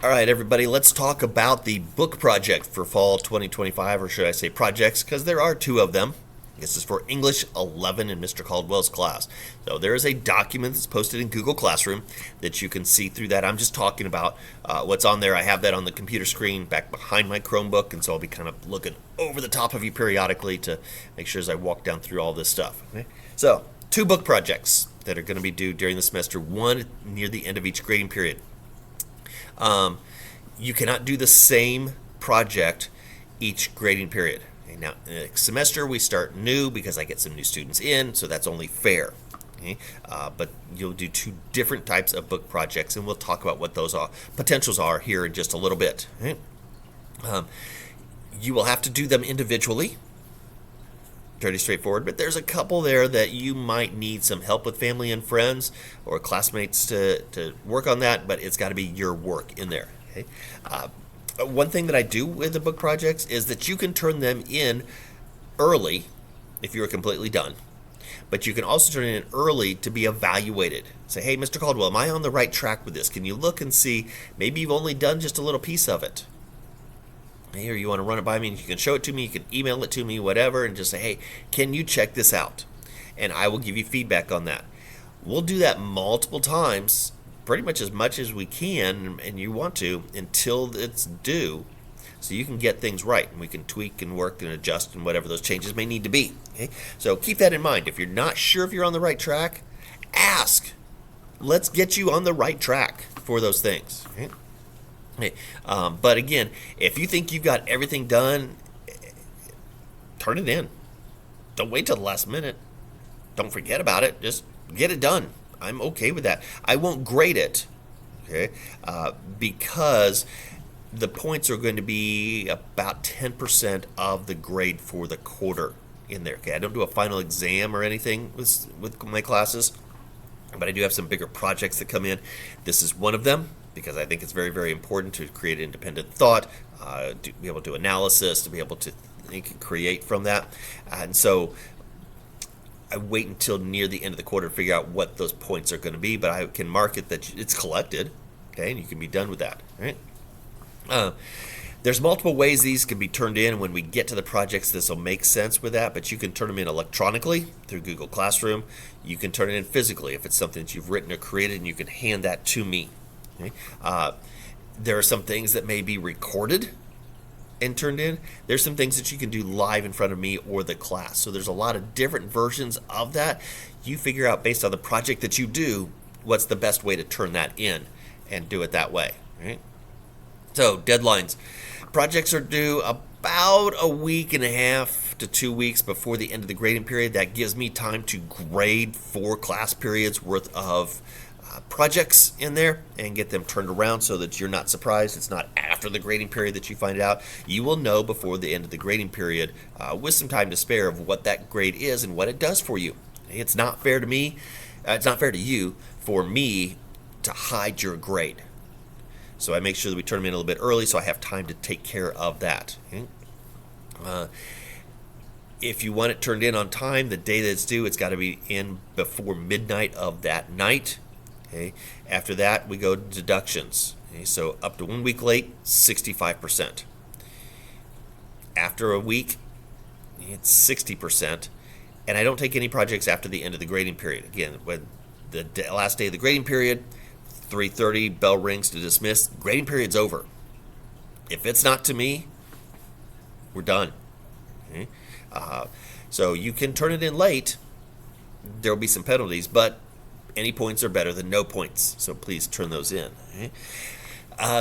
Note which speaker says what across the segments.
Speaker 1: All right, everybody, let's talk about the book project for fall 2025, or should I say projects, because there are two of them. This is for English 11 in Mr. Caldwell's class. So there is a document that's posted in Google Classroom that you can see through that. I'm just talking about what's on there. I have that on the computer screen back behind my Chromebook, and so I'll be kind of looking over the top of you periodically to make sure as I walk down through all this stuff. Okay? So, two book projects that are going to be due during the semester, one near the end of each grading period. You cannot do the same project each grading period. Okay, now, next semester we start new because I get some new students in, so that's only fair. Okay? But you'll do two different types of book projects, and we'll talk about what those potentials are here in just a little bit. Okay? You will have to do them individually. Pretty straightforward, but there's a couple there that you might need some help with family and friends or classmates to work on that, but it's got to be your work in there. Okay? One thing that I do with the book projects is that you can turn them in early if you're completely done, but you can also turn it in early to be evaluated. Say, hey, Mr. Caldwell, am I on the right track with this? Can you look and see maybe you've only done just a little piece of it? Or you want to run it by me, and you can show it to me, you can email it to me, whatever, and just say, hey, can you check this out? And I will give you feedback on that. We'll do that multiple times, pretty much as we can, and you want to, until it's due, so you can get things right, and we can tweak and work and adjust and whatever those changes may need to be. Okay? So keep that in mind. If you're not sure if you're on the right track, ask. Let's get you on the right track for those things. Okay? Okay. But again, if you think you've got everything done, turn it in. Don't wait till the last minute. Don't forget about it. Just get it done. I'm okay with that. I won't grade it, okay, because the points are going to be about 10% of the grade for the quarter in there. Okay, I don't do a final exam or anything with my classes, but I do have some bigger projects that come in. This is one of them, because I think it's very, very important to create independent thought, to be able to do analysis, to be able to think and create from that. And so I wait until near the end of the quarter to figure out what those points are going to be, but I can mark it that it's collected, okay, and you can be done with that. Right? There's multiple ways these can be turned in, and when we get to the projects, this will make sense with that, but you can turn them in electronically through Google Classroom. You can turn it in physically if it's something that you've written or created, and you can hand that to me. Okay? There are some things that may be recorded and turned in. There's some things that you can do live in front of me or the class. So there's a lot of different versions of that. You figure out based on the project that you do, what's the best way to turn that in and do it that way. Right? So deadlines. Projects are due about a week and a half to 2 weeks before the end of the grading period. That gives me time to grade 4 class periods worth of projects in there and get them turned around so that you're not surprised. It's not after the grading period that you find it out. You will know before the end of the grading period with some time to spare of what that grade is and what it does for you. It's not fair to me. It's not fair to you for me to hide your grade. So I make sure that we turn them in a little bit early so I have time to take care of that. Okay? If you want it turned in on time, the day that it's due, it's got to be in before midnight of that night. Okay. After that, we go to deductions. Okay. So up to 1 week late, 65%. After a week, it's 60%. And I don't take any projects after the end of the grading period. Again, when the last day of the grading period, 3:30, bell rings to dismiss. Grading period's over. If it's not to me, we're done. Okay. So you can turn it in late. There will be some penalties, but any points are better than no points, so please turn those in. Okay?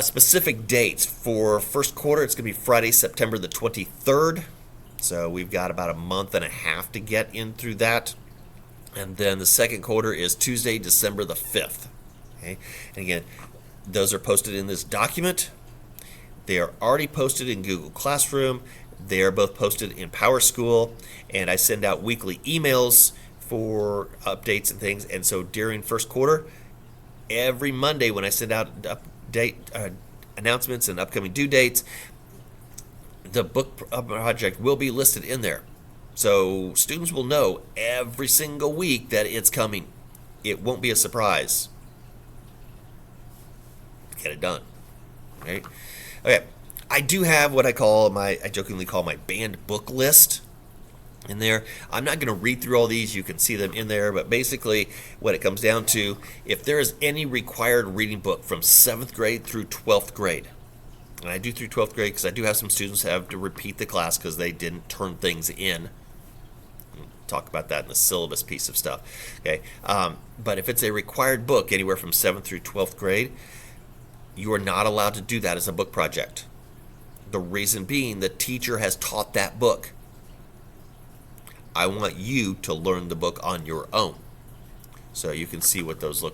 Speaker 1: Specific dates for first quarter, it's going to be Friday, September the 23rd. So we've got about a month and a half to get in through that. And then the second quarter is Tuesday, December the 5th. Okay? And again, those are posted in this document. They are already posted in Google Classroom. They are both posted in PowerSchool, and I send out weekly emails for updates and things. And so during first quarter, every Monday when I send out update announcements and upcoming due dates, the book project will be listed in there. So students will know every single week that it's coming. It won't be a surprise. Get it done. Right? Okay. I do have what I jokingly call my banned book list in there. I'm not going to read through all these. You can see them in there. But basically, what it comes down to, if there is any required reading book from 7th grade through 12th grade, and I do through 12th grade because I do have some students who have to repeat the class because they didn't turn things in. We'll talk about that in the syllabus piece of stuff. Okay, but if it's a required book anywhere from 7th through 12th grade, you are not allowed to do that as a book project. The reason being, the teacher has taught that book. I want you to learn the book on your own. So you can see what those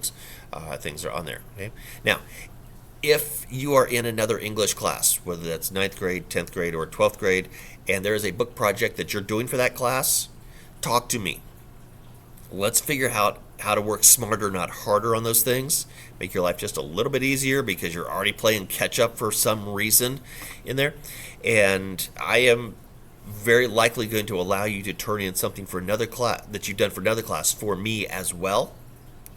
Speaker 1: things are on there. Okay? Now, if you are in another English class, whether that's 9th grade, 10th grade, or 12th grade, and there is a book project that you're doing for that class, talk to me. Let's figure out how to work smarter, not harder on those things. Make your life just a little bit easier because you're already playing catch up for some reason in there. And I am very likely going to allow you to turn in something for another class that you've done for another class for me as well.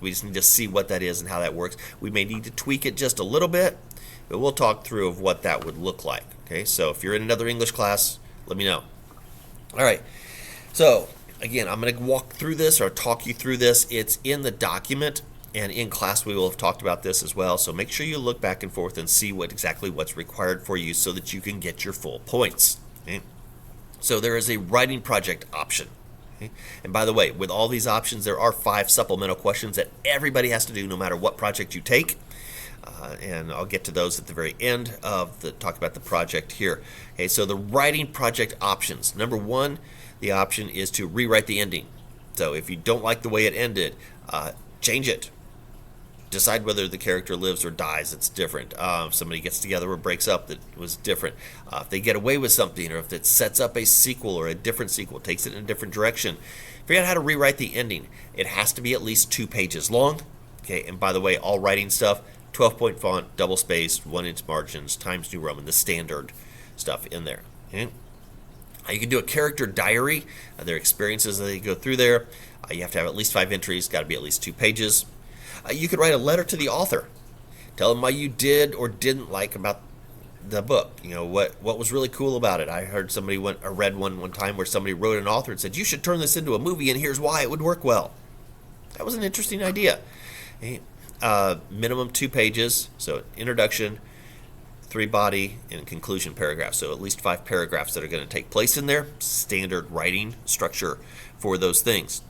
Speaker 1: We just need to see what that is and how that works. We may need to tweak it just a little bit, but we'll talk through of what that would look like. Okay, so if you're in another English class, let me know. All right, so again, I'm going to walk through this or talk you through this. It's in the document, and in class we will have talked about this as well. So make sure you look back and forth and see exactly what's required for you so that you can get your full points. Okay? So there is a writing project option. Okay? And by the way, with all these options, there are 5 supplemental questions that everybody has to do no matter what project you take. And I'll get to those at the very end of the talk about the project here. Okay, so the writing project options. Number 1, the option is to rewrite the ending. So if you don't like the way it ended, change it. Decide whether the character lives or dies. It's different. If somebody gets together or breaks up, that was different. If they get away with something, or if it sets up a sequel or a different sequel, takes it in a different direction, figure out how to rewrite the ending. It has to be at least 2 pages long. Okay, and by the way, all writing stuff, 12-point font, double spaced, 1-inch margins, Times New Roman, the standard stuff in there. Okay? You can do a character diary, their experiences that they go through there. You have to have at least 5 entries, got to be at least 2 pages. You could write a letter to the author. Tell them why you did or didn't like about the book. You know, what was really cool about it. I heard somebody read one time where somebody wrote an author and said, you should turn this into a movie and here's why it would work well. That was an interesting idea. Minimum 2 pages, so introduction, 3 body, and conclusion paragraphs. So at least 5 paragraphs that are going to take place in there. Standard writing structure for those things.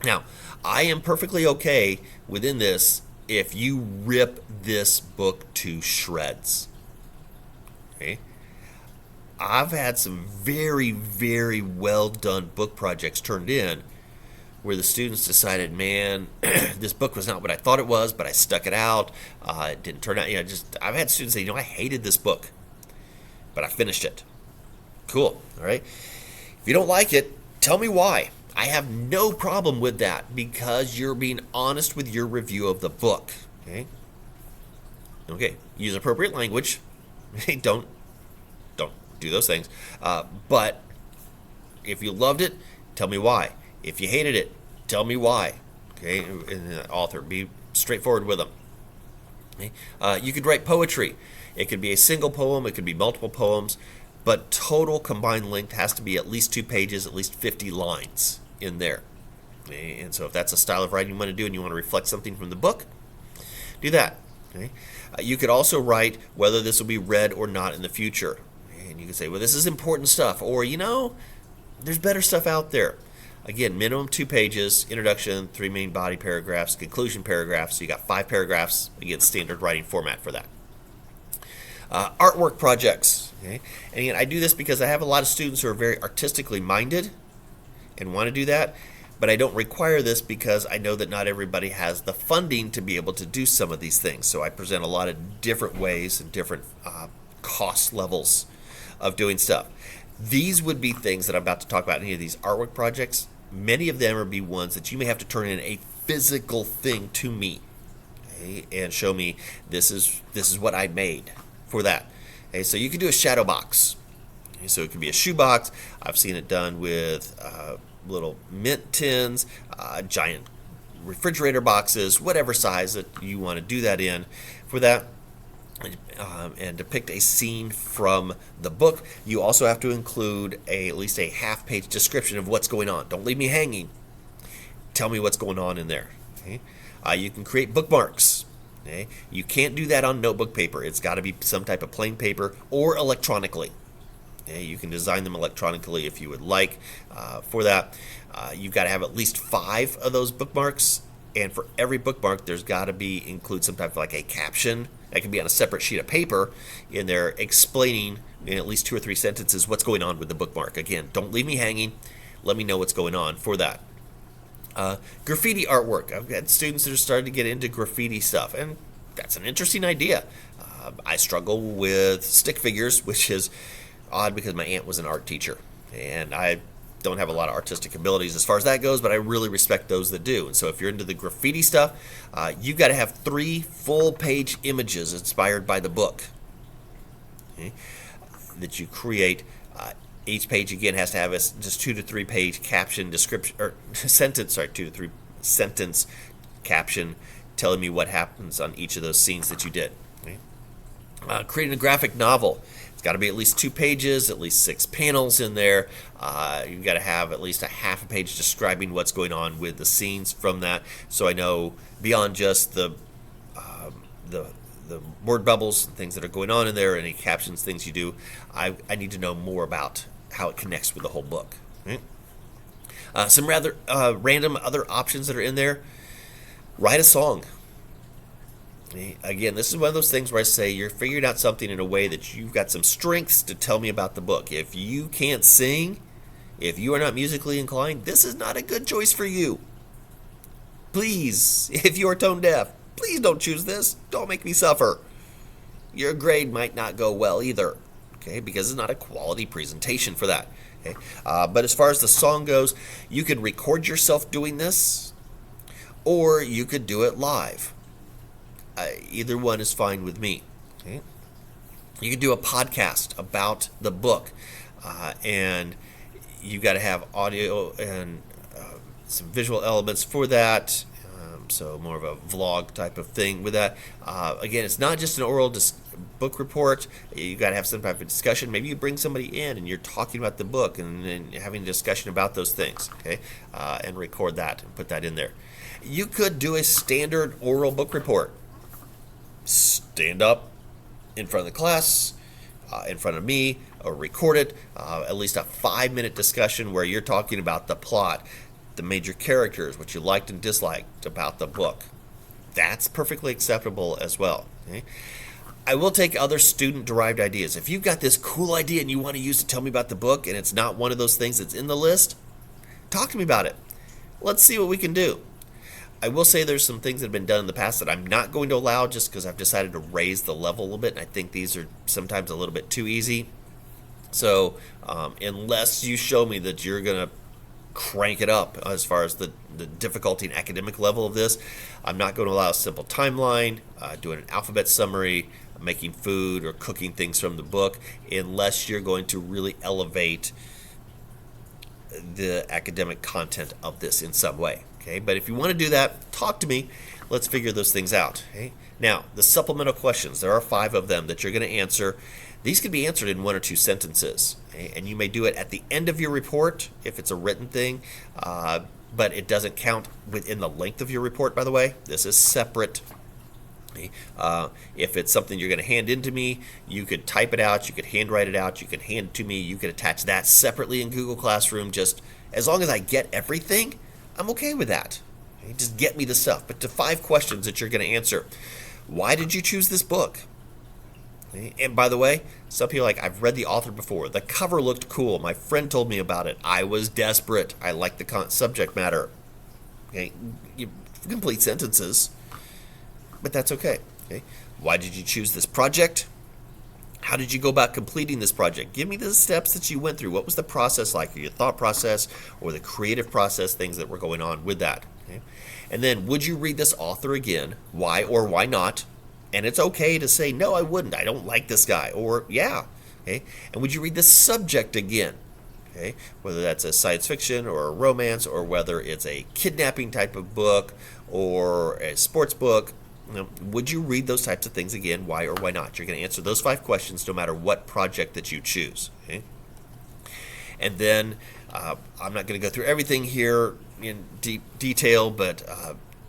Speaker 1: Now, I am perfectly okay within this if you rip this book to shreds. Okay? I've had some very, very well done book projects turned in where the students decided, man, this book was not what I thought it was, but I stuck it out. It didn't turn out, I've had students say, I hated this book, but I finished it. Cool, all right? If you don't like it, tell me why. I have no problem with that because you're being honest with your review of the book, okay? Okay, use appropriate language. Don't do those things. But if you loved it, tell me why. If you hated it, tell me why. Okay, and the author, be straightforward with them. Okay? You could write poetry. It could be a single poem. It could be multiple poems. But total combined length has to be at least 2 pages, at least 50 lines in there. Okay? And so if that's a style of writing you want to do and you want to reflect something from the book, do that. Okay? You could also write whether this will be read or not in the future. And you can say, well, this is important stuff. Or, there's better stuff out there. Again, minimum 2 pages, introduction, 3 main body paragraphs, conclusion paragraphs. So you got 5 paragraphs. Again, standard writing format for that. Artwork projects. Okay? And again, I do this because I have a lot of students who are very artistically minded and want to do that. But I don't require this because I know that not everybody has the funding to be able to do some of these things. So I present a lot of different ways and different cost levels of doing stuff. These would be things that I'm about to talk about. Any of these artwork projects, many of them would be ones that you may have to turn in a physical thing to me, okay, and show me this is what I made for that. Okay, so you could do a shadow box. Okay, so it could be a shoe box. I've seen it done with little mint tins, giant refrigerator boxes, whatever size that you want to do that in for that. and depict a scene from the book. You also have to include at least a half-page description of what's going on. Don't leave me hanging. Tell me what's going on in there. Okay? You can create bookmarks. Okay? You can't do that on notebook paper. It's got to be some type of plain paper or electronically. Okay? You can design them electronically if you would like. For that, you've got to have at least 5 of those bookmarks. And for every bookmark, there's got to be include some type of like a caption that can be on a separate sheet of paper in there explaining in at least 2 or 3 sentences what's going on with the bookmark. Again, don't leave me hanging. Let me know what's going on for that. Graffiti artwork. I've got students that are starting to get into graffiti stuff, and that's an interesting idea. I struggle with stick figures, which is odd because my aunt was an art teacher, and I don't have a lot of artistic abilities as far as that goes, but I really respect those that do. And so if you're into the graffiti stuff, you've got to have 3 full-page images inspired by the book, okay, that you create. Each page again has to have a just 2 to 3 page caption description or sentence. Sorry, 2 to 3 sentence caption telling me what happens on each of those scenes that you did. Okay? Creating a graphic novel. It's got to be at least 2 pages, at least 6 panels in there. You've got to have at least a half a page describing what's going on with the scenes from that, so I know beyond just the word bubbles and things that are going on in there, any captions, things you do. I need to know more about how it connects with the whole book. Right? Some rather random other options that are in there. Write a song. Again, this is one of those things where I say you're figuring out something in a way that you've got some strengths to tell me about the book. If you can't sing, if you are not musically inclined, this is not a good choice for you. Please, if you are tone deaf, please don't choose this. Don't make me suffer. Your grade might not go well either, okay, because it's not a quality presentation for that. Okay? But as far as the song goes, you could record yourself doing this, or you could do it live. Either one is fine with me. Okay? You could do a podcast about the book, and you've got to have audio and some visual elements for that. So more of a vlog type of thing with that. Again, it's not just an oral book report. You got to have some type of discussion. Maybe you bring somebody in and you're talking about the book and having a discussion about those things. Okay, and record that and put that in there. You could do a standard oral book report. Stand up in front of the class, in front of me, or record it. At least a 5-minute discussion where you're talking about the plot, the major characters, what you liked and disliked about the book. That's perfectly acceptable as well. Okay? I will take other student-derived ideas. If you've got this cool idea and you want to use to tell me about the book and it's not one of those things that's in the list, talk to me about it. Let's see what we can do. I will say there's some things that have been done in the past that I'm not going to allow just because I've decided to raise the level a little bit, and I think these are sometimes a little bit too easy. So unless you show me that you're going to crank it up as far as the difficulty and academic level of this, I'm not going to allow a simple timeline, doing an alphabet summary, making food or cooking things from the book, unless you're going to really elevate the academic content of this in some way. Okay, but if you want to do that, talk to me. Let's figure those things out. Okay? Now, the supplemental questions, there are 5 of them that you're going to answer. These can be answered in 1 or 2 sentences, okay? And you may do it at the end of your report if it's a written thing, but it doesn't count within the length of your report, by the way. This is separate. Okay? If it's something you're going to hand in to me, you could type it out, you could handwrite it out, you could hand it to me, you could attach that separately in Google Classroom. Just as long as I get everything, I'm okay with that. Okay? Just get me the stuff. But the 5 questions that you're going to answer. Why did you choose this book? Okay? And by the way, some people are like, I've read the author before. The cover looked cool. My friend told me about it. I was desperate. I liked the subject matter. Okay? You complete sentences, but that's okay. Okay? Why did you choose this project? How did you go about completing this project? Give me the steps that you went through. What was the process like? Or your thought process or the creative process, things that were going on with that. Okay? And then, would you read this author again? Why or why not? And it's okay to say, no, I wouldn't. I don't like this guy. Or, yeah. Okay? And would you read this subject again? Okay? Whether that's a science fiction or a romance, or whether it's a kidnapping type of book or a sports book, Would you read those types of things again? Why or why not? You're going to answer those 5 questions no matter what project that you choose. Okay? And then I'm not going to go through everything here in deep detail, but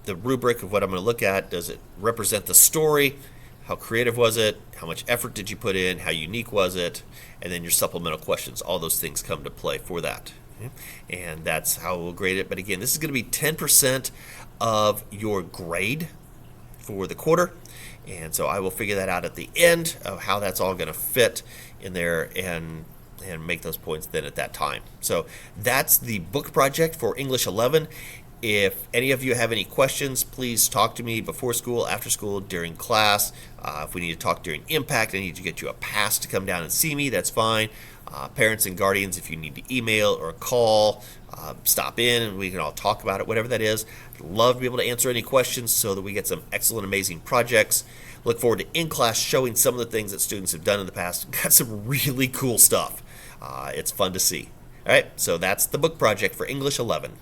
Speaker 1: the rubric of what I'm going to look at, does it represent the story? How creative was it? How much effort did you put in? How unique was it? And then your supplemental questions. All those things come to play for that. Okay? And that's how we'll grade it. But again, this is going to be 10% of your grade for the quarter. And so I will figure that out at the end of how that's all going to fit in there and make those points then at that time. So that's the book project for English 11. If any of you have any questions, please talk to me before school, after school, during class. If we need to talk during Impact, I need to get you a pass to come down and see me, that's fine. Parents and guardians, if you need to email or call, stop in and we can all talk about it, whatever that is. I'd love to be able to answer any questions so that we get some excellent, amazing projects. Look forward to in class showing some of the things that students have done in the past. Got some really cool stuff. It's fun to see. All right, so that's the book project for English 11.